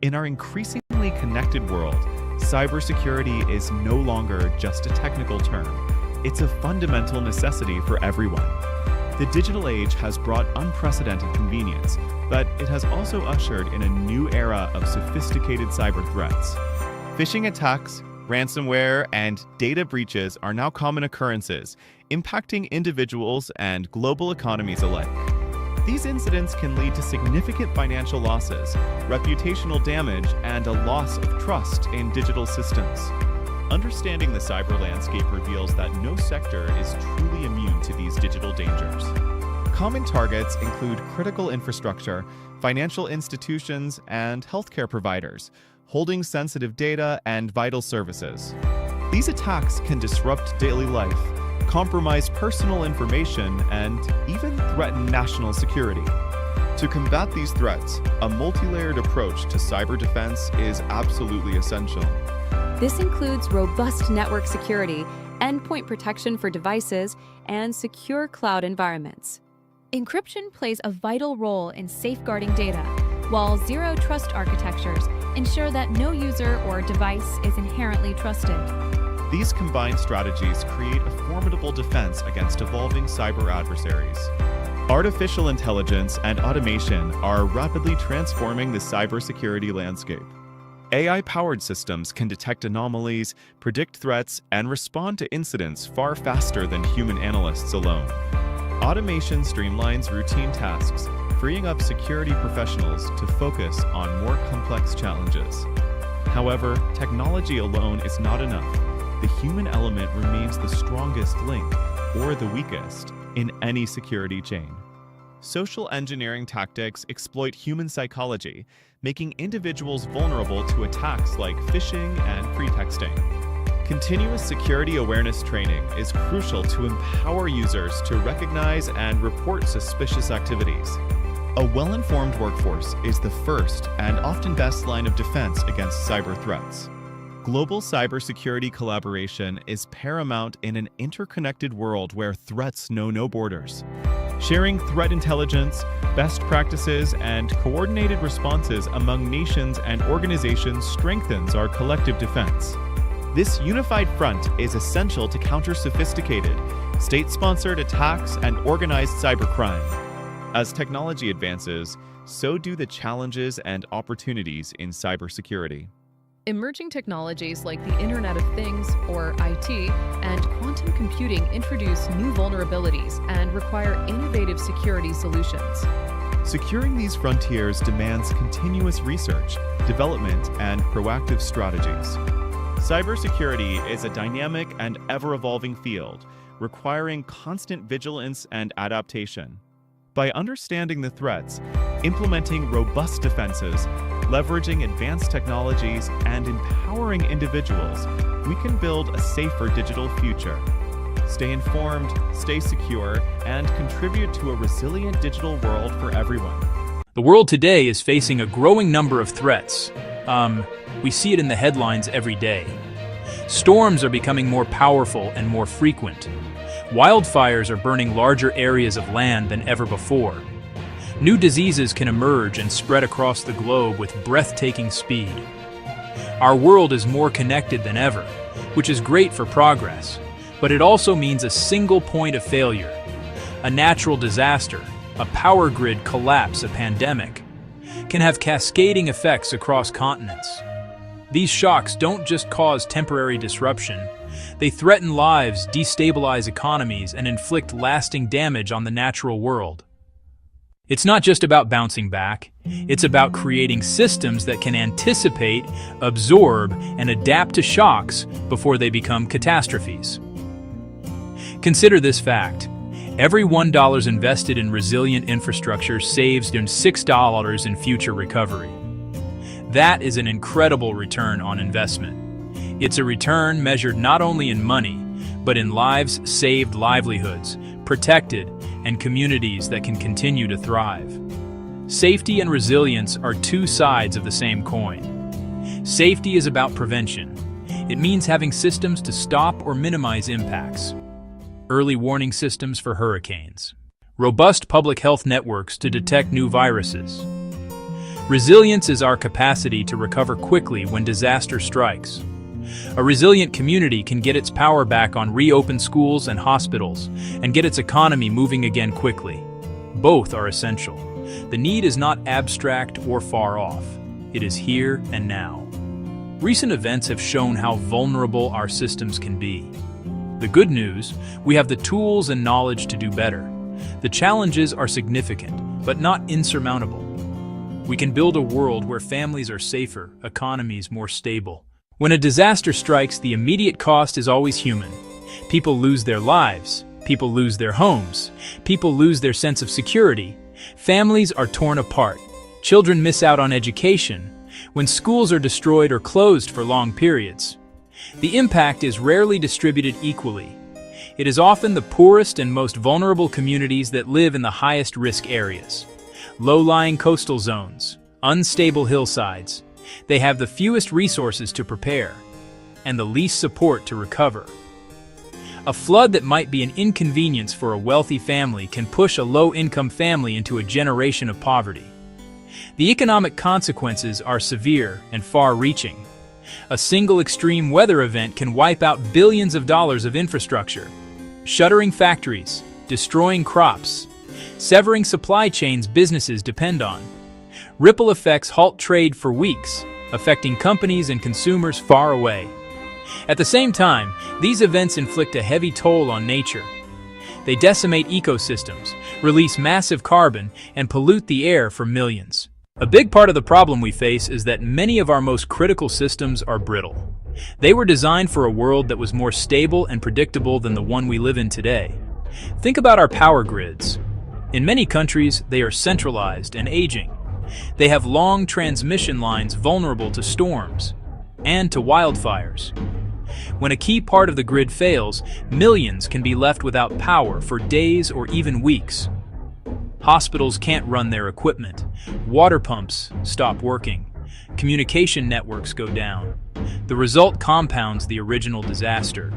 In our increasingly connected world, cybersecurity is no longer just a technical term. It's a fundamental necessity for everyone. The digital age has brought unprecedented convenience, but it has also ushered in a new era of sophisticated cyber threats. Phishing attacks, ransomware, and data breaches are now common occurrences, impacting individuals and global economies alike. These incidents can lead to significant financial losses, reputational damage, and a loss of trust in digital systems. Understanding the cyber landscape reveals that no sector is truly immune to these digital dangers. Common targets include critical infrastructure, financial institutions, and healthcare providers, holding sensitive data and vital services. These attacks can disrupt daily life, compromise personal information, and even threaten national security. To combat these threats, a multi-layered approach to cyber defense is absolutely essential. This includes robust network security, endpoint protection for devices, and secure cloud environments. Encryption plays a vital role in safeguarding data, while zero-trust architectures ensure that no user or device is inherently trusted. These combined strategies create a formidable defense against evolving cyber adversaries. Artificial intelligence and automation are rapidly transforming the cybersecurity landscape. AI-powered systems can detect anomalies, predict threats, and respond to incidents far faster than human analysts alone. Automation streamlines routine tasks, freeing up security professionals to focus on more complex challenges. However, technology alone is not enough. The human element remains the strongest link, or the weakest, in any security chain. Social engineering tactics exploit human psychology, making individuals vulnerable to attacks like phishing and pretexting. Continuous security awareness training is crucial to empower users to recognize and report suspicious activities. A well-informed workforce is the first and often best line of defense against cyber threats. Global cybersecurity collaboration is paramount in an interconnected world where threats know no borders. Sharing threat intelligence, best practices, and coordinated responses among nations and organizations strengthens our collective defense. This unified front is essential to counter sophisticated, state-sponsored attacks and organized cybercrime. As technology advances, so do the challenges and opportunities in cybersecurity. Emerging technologies like the Internet of Things, or IT, and quantum computing introduce new vulnerabilities and require innovative security solutions. Securing these frontiers demands continuous research, development, and proactive strategies. Cybersecurity is a dynamic and ever-evolving field, requiring constant vigilance and adaptation. By understanding the threats, implementing robust defenses, leveraging advanced technologies, and empowering individuals, we can build a safer digital future. Stay informed, stay secure, and contribute to a resilient digital world for everyone. The world today is facing a growing number of threats. We see it in the headlines every day. Storms are becoming more powerful and more frequent. Wildfires are burning larger areas of land than ever before. New diseases can emerge and spread across the globe with breathtaking speed. Our world is more connected than ever, which is great for progress, but it also means a single point of failure. A natural disaster, a power grid collapse, a pandemic, can have cascading effects across continents. These shocks don't just cause temporary disruption, they threaten lives, destabilize economies, and inflict lasting damage on the natural world. It's not just about bouncing back, it's about creating systems that can anticipate, absorb, and adapt to shocks before they become catastrophes. Consider this fact. Every $1 invested in resilient infrastructure saves $6 in future recovery. That is an incredible return on investment. It's a return measured not only in money, but in lives saved, livelihoods protected, and communities that can continue to thrive. Safety and resilience are two sides of the same coin. Safety is about prevention. It means having systems to stop or minimize impacts. Early warning systems for hurricanes. Robust public health networks to detect new viruses. Resilience is our capacity to recover quickly when disaster strikes. A resilient community can get its power back on reopened schools and hospitals and get its economy moving again quickly. Both are essential. The need is not abstract or far off. It is here and now. Recent events have shown how vulnerable our systems can be. The good news, we have the tools and knowledge to do better. The challenges are significant, but not insurmountable. We can build a world where families are safer, economies more stable. When a disaster strikes, the immediate cost is always human. People lose their lives. People lose their homes. People lose their sense of security. Families are torn apart. Children miss out on education. When schools are destroyed or closed for long periods. The impact is rarely distributed equally. It is often the poorest and most vulnerable communities that live in the highest risk areas. Low-lying coastal zones, unstable hillsides. They have the fewest resources to prepare and the least support to recover. A flood that might be an inconvenience for a wealthy family can push a low-income family into a generation of poverty. The economic consequences are severe and far-reaching. A single extreme weather event can wipe out billions of dollars of infrastructure, shuttering factories, destroying crops, severing supply chains businesses depend on. Ripple effects halt trade for weeks, affecting companies and consumers far away. At the same time, these events inflict a heavy toll on nature. They decimate ecosystems, release massive carbon, and pollute the air for millions. A big part of the problem we face is that many of our most critical systems are brittle. They were designed for a world that was more stable and predictable than the one we live in today. Think about our power grids. In many countries, they are centralized and aging. They have long transmission lines vulnerable to storms and to wildfires. When a key part of the grid fails, millions can be left without power for days or even weeks. Hospitals can't run their equipment. Water pumps stop working. Communication networks go down. The result compounds the original disaster.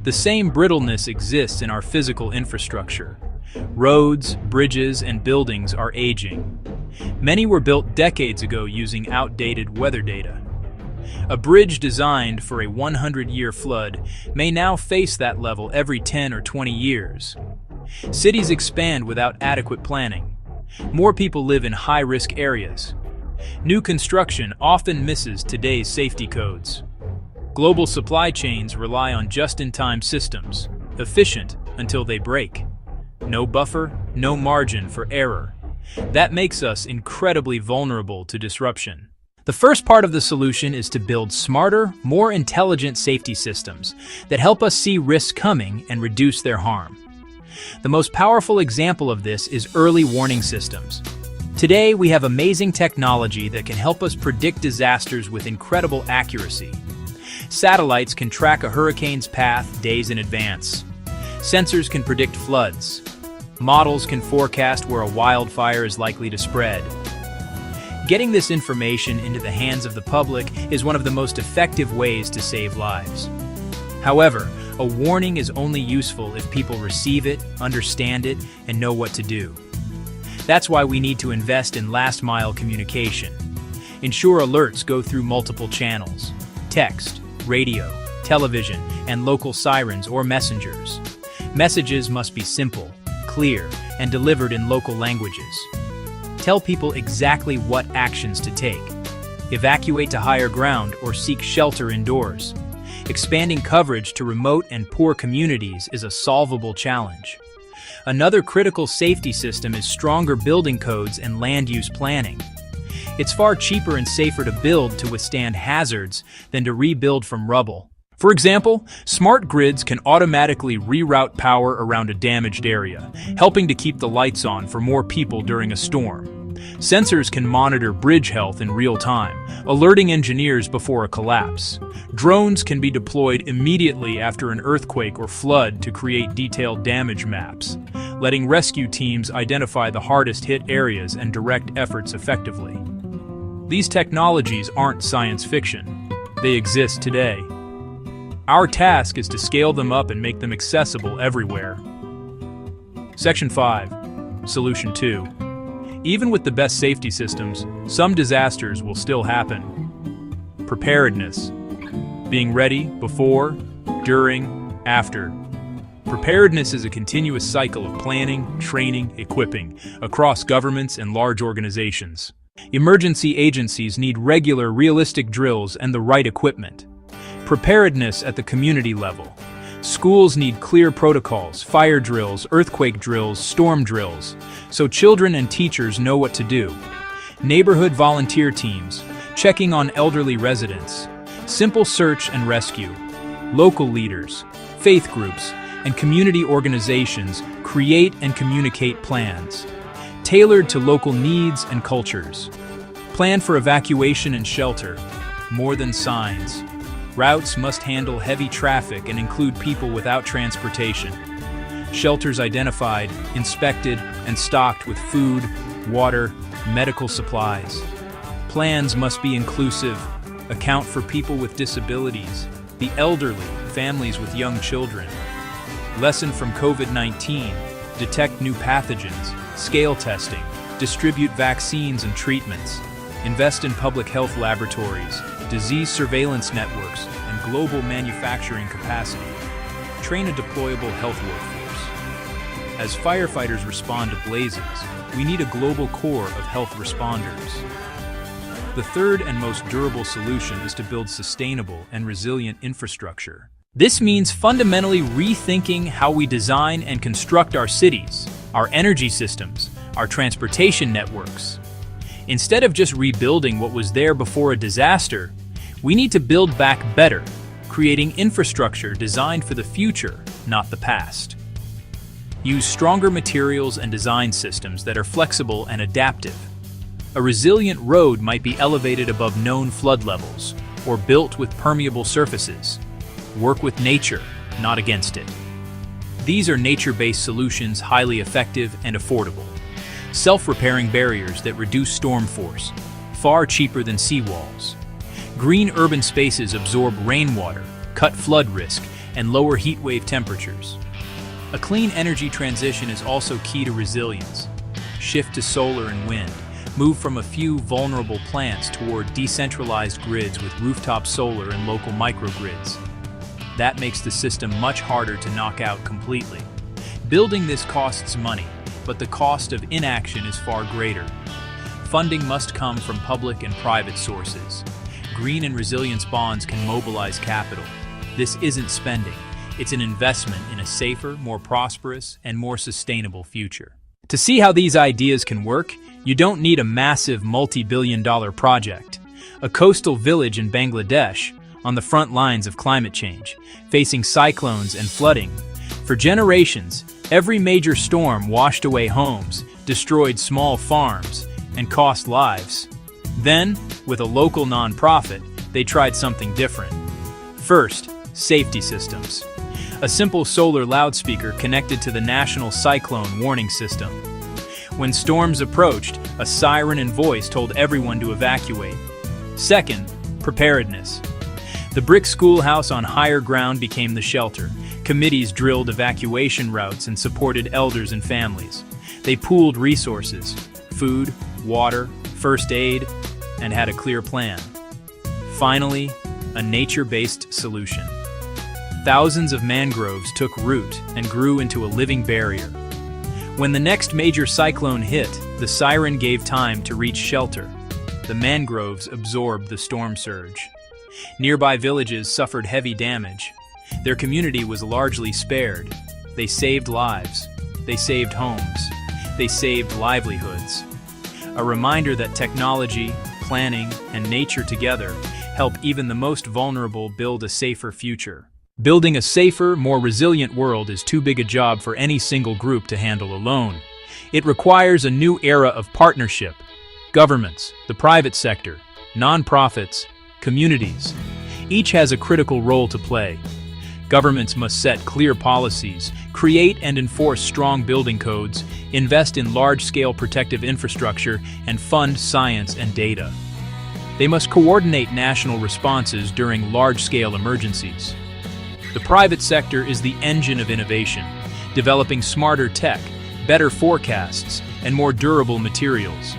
The same brittleness exists in our physical infrastructure. Roads, bridges, and buildings are aging. Many were built decades ago using outdated weather data. A bridge designed for a 100-year flood may now face that level every 10 or 20 years. Cities expand without adequate planning. More people live in high-risk areas. New construction often misses today's safety codes. Global supply chains rely on just-in-time systems, efficient until they break. No buffer, no margin for error. That makes us incredibly vulnerable to disruption. The first part of the solution is to build smarter, more intelligent safety systems that help us see risks coming and reduce their harm. The most powerful example of this is early warning systems. Today, we have amazing technology that can help us predict disasters with incredible accuracy. Satellites can track a hurricane's path days in advance. Sensors can predict floods. Models can forecast where a wildfire is likely to spread. Getting this information into the hands of the public is one of the most effective ways to save lives. However, a warning is only useful if people receive it, understand it, and know what to do. That's why we need to invest in last-mile communication. Ensure alerts go through multiple channels: text, radio, television, and local sirens or messengers. Messages must be simple, clear, and delivered in local languages. Tell people exactly what actions to take. Evacuate to higher ground or seek shelter indoors. Expanding coverage to remote and poor communities is a solvable challenge. Another critical safety system is stronger building codes and land use planning. It's far cheaper and safer to build to withstand hazards than to rebuild from rubble. For example, smart grids can automatically reroute power around a damaged area, helping to keep the lights on for more people during a storm. Sensors can monitor bridge health in real time, alerting engineers before a collapse. Drones can be deployed immediately after an earthquake or flood to create detailed damage maps, letting rescue teams identify the hardest hit areas and direct efforts effectively. These technologies aren't science fiction. They exist today. Our task is to scale them up and make them accessible everywhere. Section 5. Solution 2. Even with the best safety systems, some disasters will still happen. Preparedness. Being ready before, during, after. Preparedness is a continuous cycle of planning, training, equipping across governments and large organizations. Emergency agencies need regular, realistic drills and the right equipment. Preparedness at the community level. Schools need clear protocols, fire drills, earthquake drills, storm drills, so children and teachers know what to do. Neighborhood volunteer teams, checking on elderly residents. Simple search and rescue. Local leaders, faith groups, and community organizations create and communicate plans, tailored to local needs and cultures. Plan for evacuation and shelter, more than signs. Routes must handle heavy traffic and include people without transportation. Shelters identified, inspected, and stocked with food, water, medical supplies. Plans must be inclusive, account for people with disabilities, the elderly, families with young children. Lesson from COVID-19, detect new pathogens, scale testing, distribute vaccines and treatments, invest in public health laboratories, disease surveillance networks, and global manufacturing capacity. Train a deployable health workforce. As firefighters respond to blazes, we need a global corps of health responders. The third and most durable solution is to build sustainable and resilient infrastructure. This means fundamentally rethinking how we design and construct our cities, our energy systems, our transportation networks. Instead of just rebuilding what was there before a disaster, we need to build back better, creating infrastructure designed for the future, not the past. Use stronger materials and design systems that are flexible and adaptive. A resilient road might be elevated above known flood levels or built with permeable surfaces. Work with nature, not against it. These are nature-based solutions, highly effective and affordable. Self-repairing barriers that reduce storm force, far cheaper than seawalls. Green urban spaces absorb rainwater, cut flood risk, and lower heat wave temperatures. A clean energy transition is also key to resilience. Shift to solar and wind. Move from a few vulnerable plants toward decentralized grids with rooftop solar and local microgrids. That makes the system much harder to knock out completely. Building this costs money, but the cost of inaction is far greater. Funding must come from public and private sources. Green and resilience bonds can mobilize capital. This isn't spending, it's an investment in a safer, more prosperous, and more sustainable future. To see how these ideas can work, you don't need a massive multi-billion-dollar project. A coastal village in Bangladesh, on the front lines of climate change, facing cyclones and flooding. For generations, every major storm washed away homes, destroyed small farms, and cost lives. Then, with a local nonprofit, they tried something different. First, safety systems. A simple solar loudspeaker connected to the national cyclone warning system. When storms approached, a siren and voice told everyone to evacuate. Second, preparedness. The brick schoolhouse on higher ground became the shelter. Committees drilled evacuation routes and supported elders and families. They pooled resources, food, water, first aid, and had a clear plan. Finally, a nature-based solution. Thousands of mangroves took root and grew into a living barrier. When the next major cyclone hit, the siren gave time to reach shelter. The mangroves absorbed the storm surge. Nearby villages suffered heavy damage. Their community was largely spared. They saved lives. They saved homes. They saved livelihoods. A reminder that technology, planning, and nature together help even the most vulnerable build a safer future. Building a safer, more resilient world is too big a job for any single group to handle alone. It requires a new era of partnership. Governments, the private sector, nonprofits, communities. Each has a critical role to play. Governments must set clear policies, create and enforce strong building codes, invest in large-scale protective infrastructure, and fund science and data. They must coordinate national responses during large-scale emergencies. The private sector is the engine of innovation, developing smarter tech, better forecasts, and more durable materials.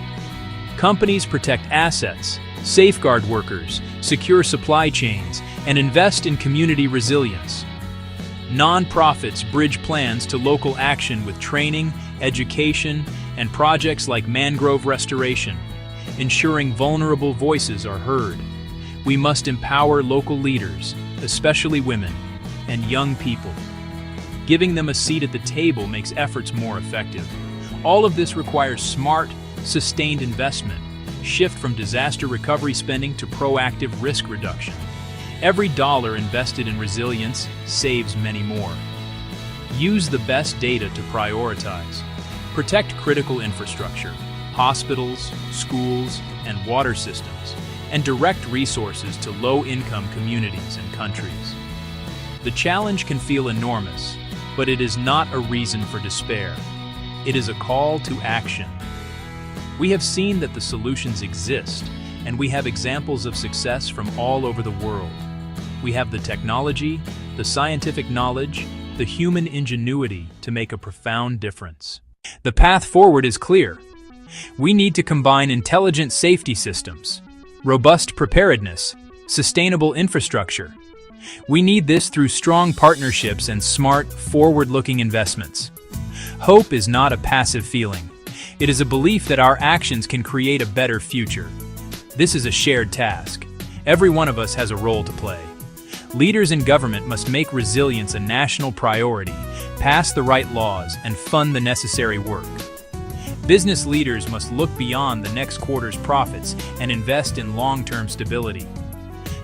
Companies protect assets, safeguard workers, secure supply chains, and invest in community resilience. Nonprofits bridge plans to local action with training, education, and projects like mangrove restoration, ensuring vulnerable voices are heard. We must empower local leaders, especially women and young people. Giving them a seat at the table makes efforts more effective. All of this requires smart, sustained investment, shift from disaster recovery spending to proactive risk reduction. Every dollar invested in resilience saves many more. Use the best data to prioritize. Protect critical infrastructure, hospitals, schools, and water systems, and direct resources to low-income communities and countries. The challenge can feel enormous, but it is not a reason for despair. It is a call to action. We have seen that the solutions exist, and we have examples of success from all over the world. We have the technology, the scientific knowledge, the human ingenuity to make a profound difference. The path forward is clear. We need to combine intelligent safety systems, robust preparedness, sustainable infrastructure. We need this through strong partnerships and smart, forward-looking investments. Hope is not a passive feeling. It is a belief that our actions can create a better future. This is a shared task. Every one of us has a role to play. Leaders in government must make resilience a national priority, pass the right laws, and fund the necessary work. Business leaders must look beyond the next quarter's profits and invest in long-term stability.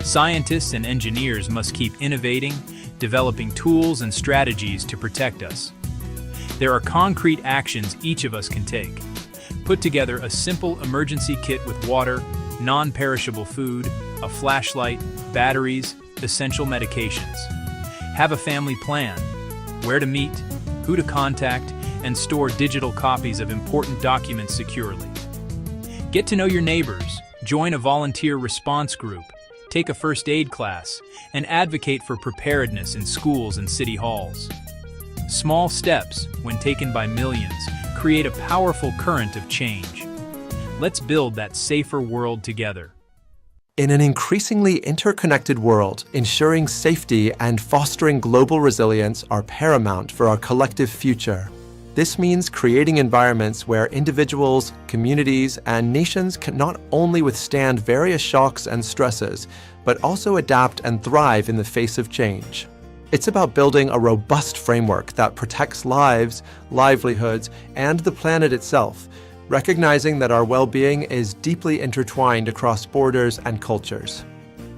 Scientists and engineers must keep innovating, developing tools and strategies to protect us. There are concrete actions each of us can take. Put together a simple emergency kit with water, non-perishable food, a flashlight, batteries, essential medications. Have a family plan, where to meet, who to contact, and store digital copies of important documents securely. Get to know your neighbors, join a volunteer response group, take a first aid class, and advocate for preparedness in schools and city halls. Small steps, when taken by millions, create a powerful current of change. Let's build that safer world together. In an increasingly interconnected world, ensuring safety and fostering global resilience are paramount for our collective future. This means creating environments where individuals, communities, and nations can not only withstand various shocks and stresses, but also adapt and thrive in the face of change. It's about building a robust framework that protects lives, livelihoods, and the planet itself, recognizing that our well-being is deeply intertwined across borders and cultures.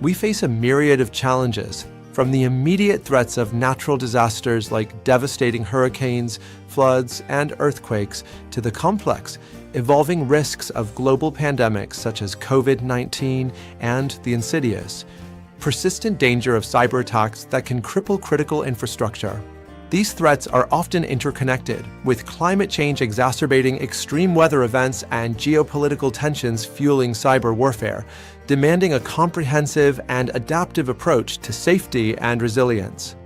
We face a myriad of challenges, from the immediate threats of natural disasters like devastating hurricanes, floods, and earthquakes, to the complex, evolving risks of global pandemics such as COVID-19 and the insidious, persistent danger of cyber attacks that can cripple critical infrastructure. These threats are often interconnected, with climate change exacerbating extreme weather events and geopolitical tensions fueling cyber warfare, demanding a comprehensive and adaptive approach to safety and resilience.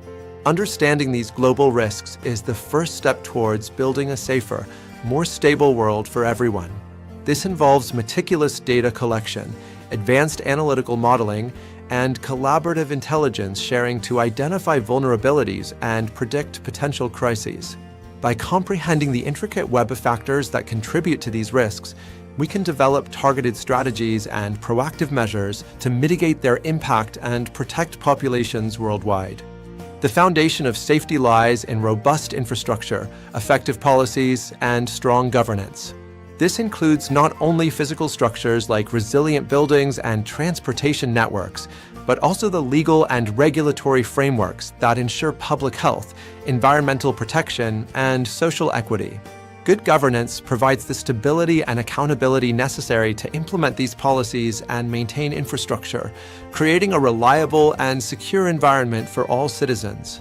Understanding these global risks is the first step towards building a safer, more stable world for everyone. This involves meticulous data collection, advanced analytical modeling, and collaborative intelligence sharing to identify vulnerabilities and predict potential crises. By comprehending the intricate web of factors that contribute to these risks, we can develop targeted strategies and proactive measures to mitigate their impact and protect populations worldwide. The foundation of safety lies in robust infrastructure, effective policies, and strong governance. This includes not only physical structures like resilient buildings and transportation networks, but also the legal and regulatory frameworks that ensure public health, environmental protection, and social equity. Good governance provides the stability and accountability necessary to implement these policies and maintain infrastructure, creating a reliable and secure environment for all citizens.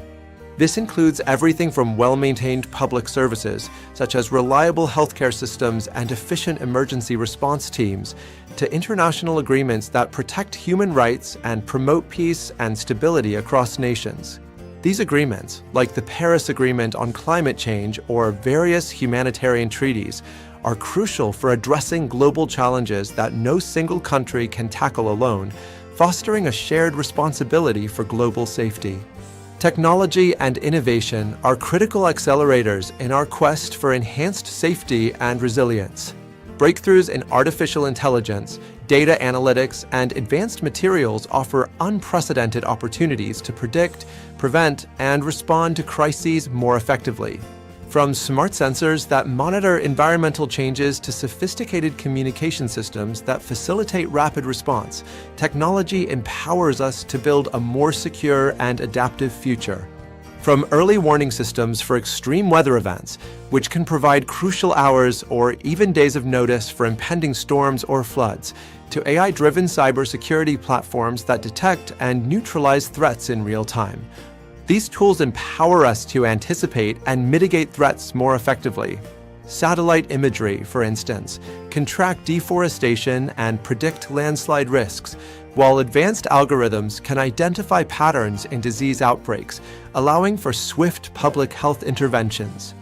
This includes everything from well-maintained public services, such as reliable healthcare systems and efficient emergency response teams, to international agreements that protect human rights and promote peace and stability across nations. These agreements, like the Paris Agreement on Climate Change or various humanitarian treaties, are crucial for addressing global challenges that no single country can tackle alone, fostering a shared responsibility for global safety. Technology and innovation are critical accelerators in our quest for enhanced safety and resilience. Breakthroughs in artificial intelligence, data analytics, and advanced materials offer unprecedented opportunities to predict, prevent, and respond to crises more effectively. From smart sensors that monitor environmental changes to sophisticated communication systems that facilitate rapid response, technology empowers us to build a more secure and adaptive future. From early warning systems for extreme weather events, which can provide crucial hours or even days of notice for impending storms or floods, to AI-driven cybersecurity platforms that detect and neutralize threats in real time. These tools empower us to anticipate and mitigate threats more effectively. Satellite imagery, for instance, can track deforestation and predict landslide risks, while advanced algorithms can identify patterns in disease outbreaks, allowing for swift public health interventions.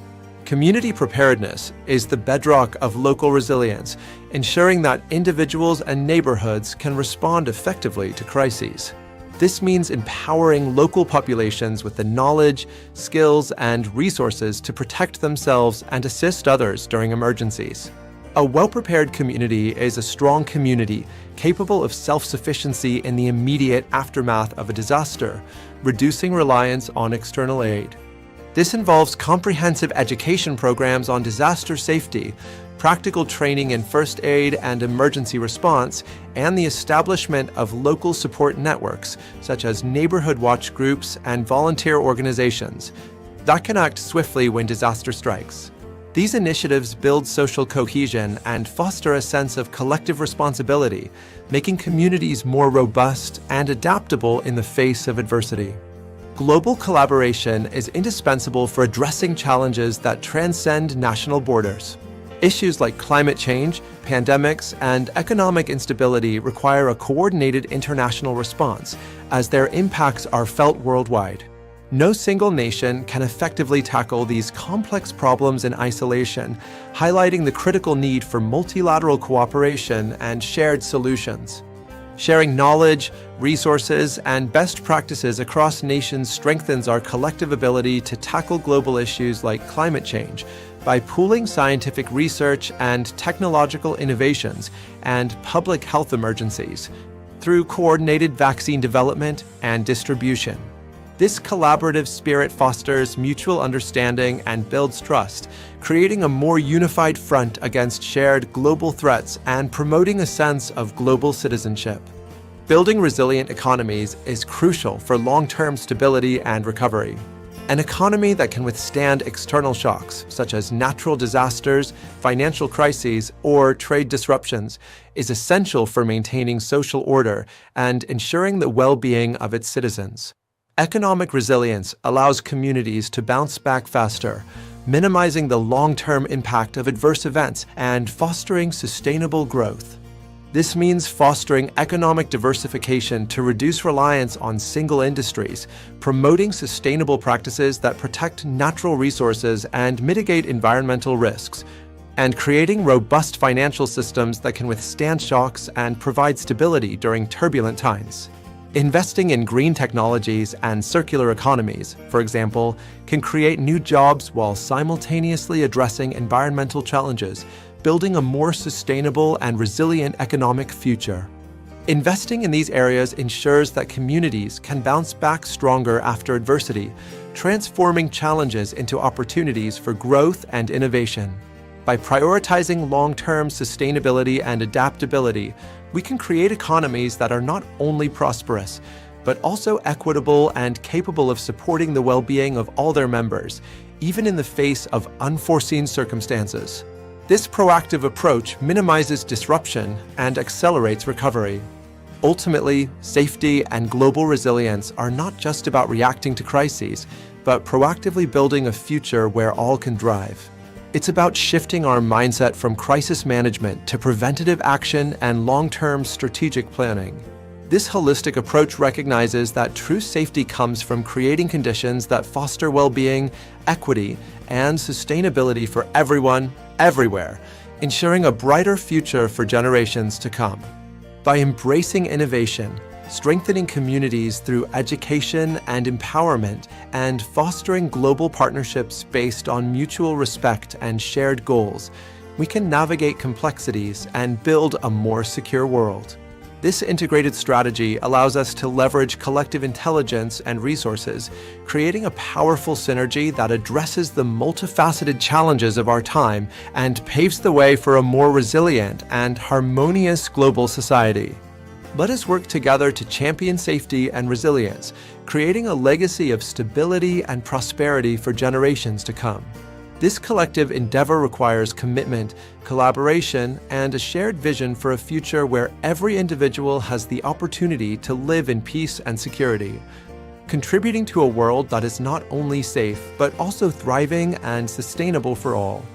Community preparedness is the bedrock of local resilience, ensuring that individuals and neighborhoods can respond effectively to crises. This means empowering local populations with the knowledge, skills, and resources to protect themselves and assist others during emergencies. A well-prepared community is a strong community capable of self-sufficiency in the immediate aftermath of a disaster, reducing reliance on external aid. This involves comprehensive education programs on disaster safety, practical training in first aid and emergency response, and the establishment of local support networks, such as neighborhood watch groups and volunteer organizations, that can act swiftly when disaster strikes. These initiatives build social cohesion and foster a sense of collective responsibility, making communities more robust and adaptable in the face of adversity. Global collaboration is indispensable for addressing challenges that transcend national borders. Issues like climate change, pandemics, and economic instability require a coordinated international response, as their impacts are felt worldwide. No single nation can effectively tackle these complex problems in isolation, highlighting the critical need for multilateral cooperation and shared solutions. Sharing knowledge, resources, and best practices across nations strengthens our collective ability to tackle global issues like climate change by pooling scientific research and technological innovations and public health emergencies through coordinated vaccine development and distribution. This collaborative spirit fosters mutual understanding and builds trust, creating a more unified front against shared global threats and promoting a sense of global citizenship. Building resilient economies is crucial for long-term stability and recovery. An economy that can withstand external shocks, such as natural disasters, financial crises, or trade disruptions, is essential for maintaining social order and ensuring the well-being of its citizens. Economic resilience allows communities to bounce back faster, minimizing the long-term impact of adverse events and fostering sustainable growth. This means fostering economic diversification to reduce reliance on single industries, promoting sustainable practices that protect natural resources and mitigate environmental risks, and creating robust financial systems that can withstand shocks and provide stability during turbulent times. Investing in green technologies and circular economies, for example, can create new jobs while simultaneously addressing environmental challenges, building a more sustainable and resilient economic future. Investing in these areas ensures that communities can bounce back stronger after adversity, transforming challenges into opportunities for growth and innovation. By prioritizing long-term sustainability and adaptability, we can create economies that are not only prosperous, but also equitable and capable of supporting the well-being of all their members, even in the face of unforeseen circumstances. This proactive approach minimizes disruption and accelerates recovery. Ultimately, safety and global resilience are not just about reacting to crises, but proactively building a future where all can thrive. It's about shifting our mindset from crisis management to preventative action and long-term strategic planning. This holistic approach recognizes that true safety comes from creating conditions that foster well-being, equity, and sustainability for everyone, everywhere, ensuring a brighter future for generations to come. By embracing innovation, strengthening communities through education and empowerment, and fostering global partnerships based on mutual respect and shared goals, we can navigate complexities and build a more secure world. This integrated strategy allows us to leverage collective intelligence and resources, creating a powerful synergy that addresses the multifaceted challenges of our time and paves the way for a more resilient and harmonious global society. Let us work together to champion safety and resilience, creating a legacy of stability and prosperity for generations to come. This collective endeavor requires commitment, collaboration, and a shared vision for a future where every individual has the opportunity to live in peace and security, contributing to a world that is not only safe, but also thriving and sustainable for all.